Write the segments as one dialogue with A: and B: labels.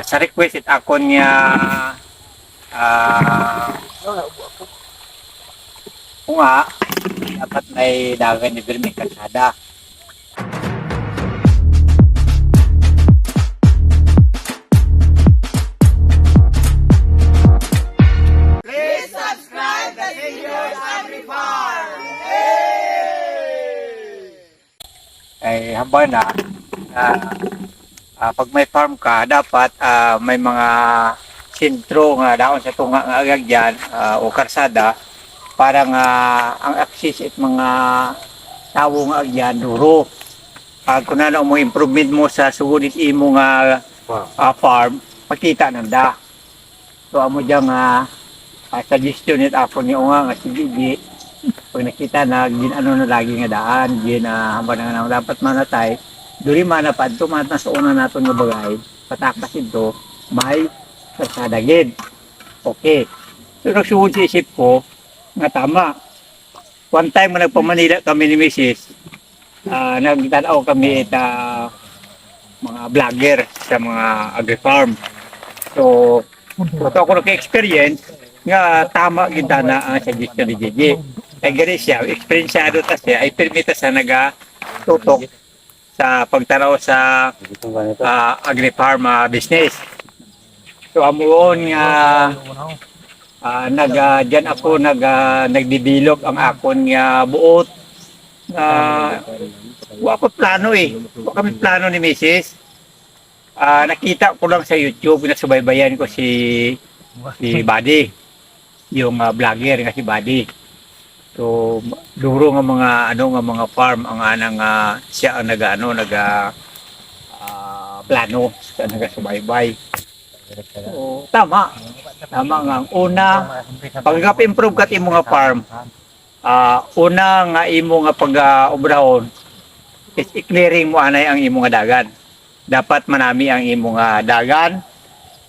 A: Sa request it akon nga nga dapat may dagan ni Birmi kalsada. Ay haba na pag may farm ka dapat may mga sentro nga daon sa tunga nga agag dyan o karsada para nga ang access at mga tawo nga agyan duro. Kung ano mo improvement mo sa sugunit imo nga farm, makita nanda. So amo dyan nga suggestion it ako ni nga si Gigi. Pag nakita na ginano na lagi nga daan, hamba na nga dapat manatay, duri manapad to mat na sa una naton nga bagay, patakas ito, may karsada gid. Okay. So nagsuod sa isip ko nga tama. One time na nagpamanila kami ni Mrs. Nagtanaw kami ita mga vlogger sa mga agri-farm. So, ito ako naka-experience nga tama kita na ang suggestion ni Gigi. Ay gani siya, eksperensyado ta siya, ay permita sa tutok sa pagtanaw sa agri-farm business. So amuon nga diyan ako nagdevelop ang akon nga buot. Wa ko plano wa kami plano ni Mrs. Nakita ko lang sa YouTube, nasubaybayan ko si Buddy, yung vlogger nga si Buddy. So duro nga mga farm ang anang siya ang plano sa nagasubaybay. So, tama nga ang una pag improve kat imo nga farm, una nga imo nga pag-obrahon is i-clearing mo anay ang imo nga dagan. Dapat manami ang imo nga dagan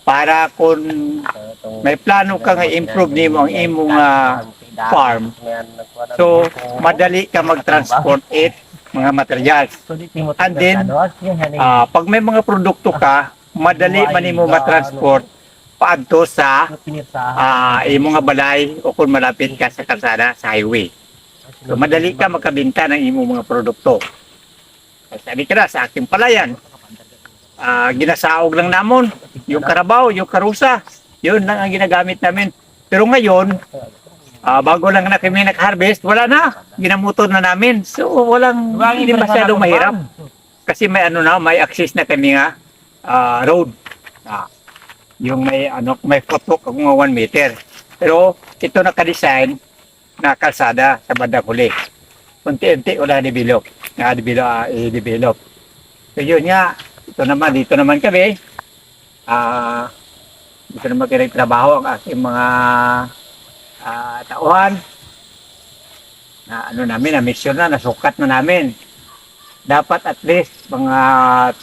A: para kung may plano ka nga improve nimo ang imo nga farm, so madali ka mag-transport mga materials. And then pag may mga produkto ka, madali man nimo ma-transport paadto sa imo nga balay o kung malapit ka sa kalsada sa highway. So madali ka makabenta ng imo mga produkto. Sabi ka na sa aking palayan, ginasaog lang namon yung karabaw, yung karusa, yun lang ang ginagamit namin. Pero ngayon bago lang na kami nag-harvest, wala na, ginamotor na namin. So hindi masyadong mahirap kasi may access na kami nga road. Yung may footwalk kung 1 meter. Pero ito naka-design na kalsada sa bandang huli. Unti-unti wala i-develop. So yun nga, dito naman kami. Dito naman kami trabaho ang aking mga tauhan. Na mission na, nasukat na namin. Dapat at least mga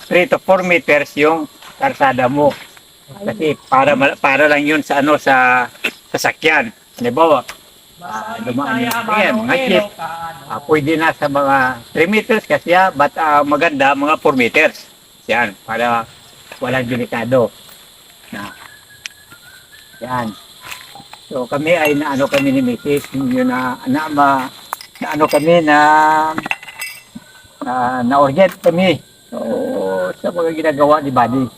A: 3 to 4 meters yung kalsada mo. Kasi para lang yun sa sasakyan. Halimbawa, dumaan yung mga jeep. Pwede na sa mga 3 meters kasi but maganda mga 4 meters. Yan, para walang delikado. Yan. So kami ay kami ni Mrs. Yun na-orient kami. So sa mga ginagawa ni Buddy.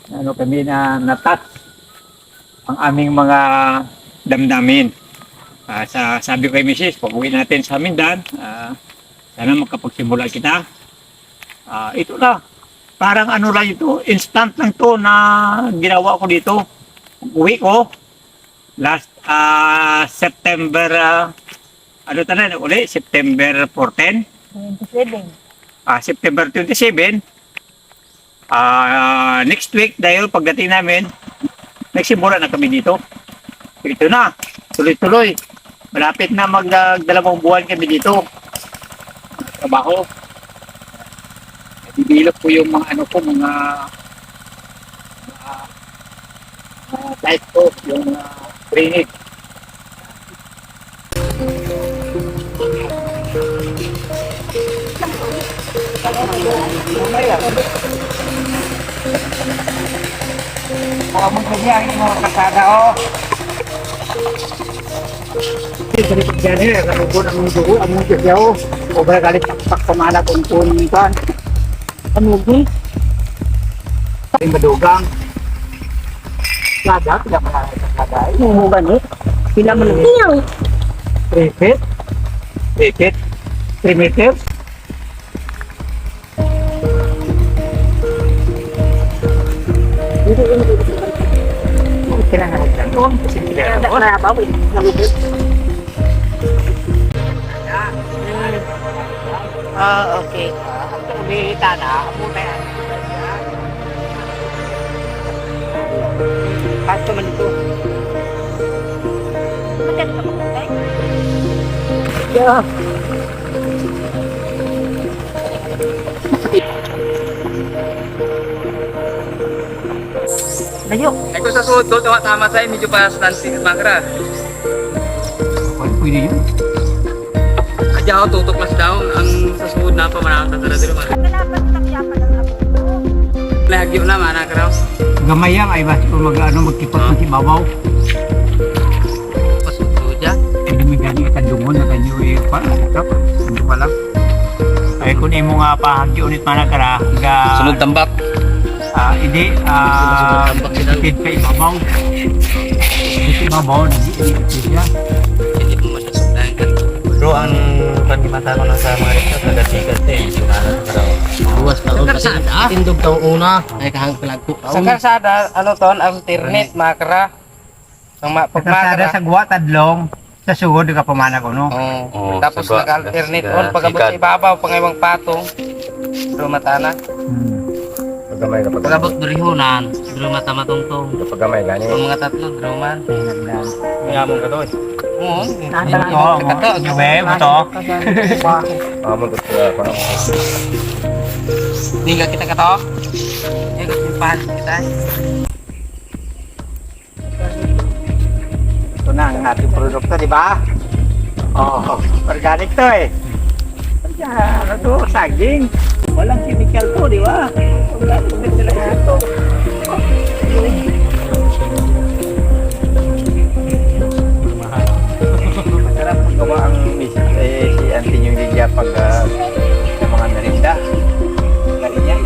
A: Kami na-touch ang aming mga damdamin. Sabi ko kay Mrs., pag-uwi natin sa Mindan, sana makapagsimula kita. Ito na, parang lang ito, instant lang to na ginawa ko dito. Uwi ko, last September, September 14?
B: 27.
A: September 27. Next week, dahil pagdating namin, nagsimula na kami dito. Ito na, tuloy-tuloy. Malapit na magdalawang buwan kami dito. Trabaho. Develop ko yung mga type ko, yung training. Mamaya. Among kanya ang mga kasada o. Balik dyan eh, karubon ang dugo, among kanya o. O ba galit pakpak pamana kung kunin kan. Ano ba? Ang madugang. Lada, tidak pala sa lada.
B: Humugan eh. Pila man lang. Tingnan.
A: 3 feet. 3 feet. 3 meters. Kailangan lang doon.
B: Ada na ba? Nalubot. Ah, okay.
A: Umihita na. Muna yan. Kaso man ito.
B: Maganda pa ba? Yeah. Layo.
C: Ay kung sa suod doon, tama sa'yo, medyo pa slanting makra.
A: Pwede yun.
C: Adya ako tutok mas down, ang sa suod na pa manakot na talaga naman.
B: Kailangan lang siya pa lang.
C: Lahagyo na, manak raw.
A: Gamay yan ay basta kung magkipot ng sibabaw.
C: Pasudo dya.
A: Pwede may gani itandungon na kanyo eh pa. Hindi pa lang. Ay kung imo nga pahagyo ulit manakara.
C: Sunod tambak.
A: Hindi. Tipid ka ibabaw. Hindi ibabaw. Nag-iinit siya.
C: Hindi mo masasudahan ka.
D: Bro, ang panimata ko lang sa mga ito, nagasikat eh. Sinana sa karaw.
E: Luwas taon kasi tindog taong una ay kahang palagpo
C: Sa
E: taon.
C: karsada, ano ton, alternate makra. Ang
A: Pagkasada
C: makra.
A: sa guwa tadlong. Sa sugod ka pamana ko no.
C: Oo.
D: Oo,
C: Tapos
D: sa
C: nag-alternate
D: sa
C: on, pagabot
D: sikat.
C: sa ibabaw, pangayawang patong. Rumatana.
D: Paggamay ka
C: Pagabot durihunan, durumata matungtong.
D: Paggamay gani.
C: Ang mga tatlo, druman.
D: Mayamon ka doon.
C: Oo.
A: Oo, yung be, ito.
D: Amon ko sa parang.
C: Hindi ka kita kato. Hindi ka simpahan kita.
A: Ito na ang ating produkto, di ba? Oo, organic to eh. Ano to, saging. Walang chemical to, di ba? Walang chemical to. Masarap magawa ang si Auntie yung Lydia pag sa mga merinda. Galing yan.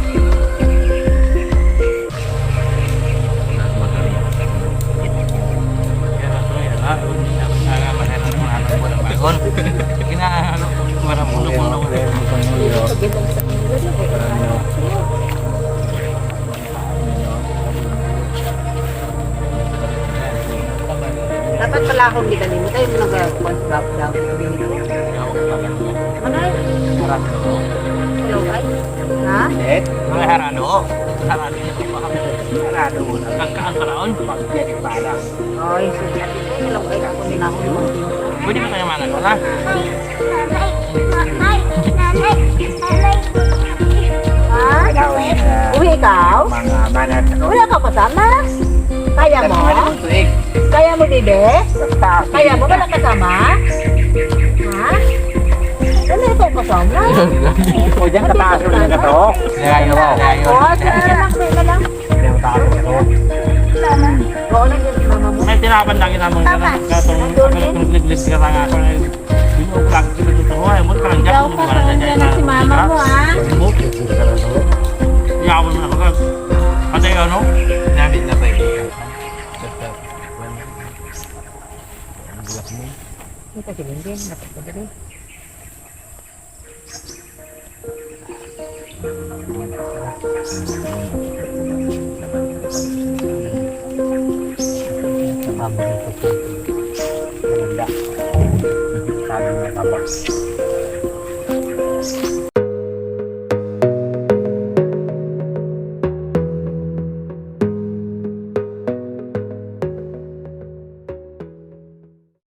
B: Dapat pala akong gidanin mo. Tayo mo nag-consult daw. Ano? Hello, guys? Ha?
A: Eh,
C: Mga harano. Harano niya pa.
A: sarado mo na.
C: Kangkaan pa raon.
A: Pag-check pala.
B: Ay, sige. Hello, guys. Ako din ako.
C: Pwede ba kayo manak na?
B: Ha? Uwi ikaw?
A: Mga manat.
B: Wala ka kasama? Kaya mo?
A: Tuig.
B: Kaya mo, Dide?
A: Basta.
B: Kaya mo wala kasama? Ha? Ano ito kasama?
A: O dyan sa taas ulit na to. Ngayon mo.
B: Oo, sige na lang, sige na lang.
A: Ngayon taas na to.
B: Oo, nandiyan si mama mo.
C: May tinapan lagi naman ka na katong liglis ka nga ako. Binuuglag ko dito ko ay mo parang
B: Ikaw
C: jack mo
B: pa,
C: parang
B: nandiyan na si mama mo, ha?
C: Yawan mo ako. Patay ano?
D: Namit na tayo.
B: Ito si Lindin, napagpadali.
A: Maganda. Sabi nga tabak.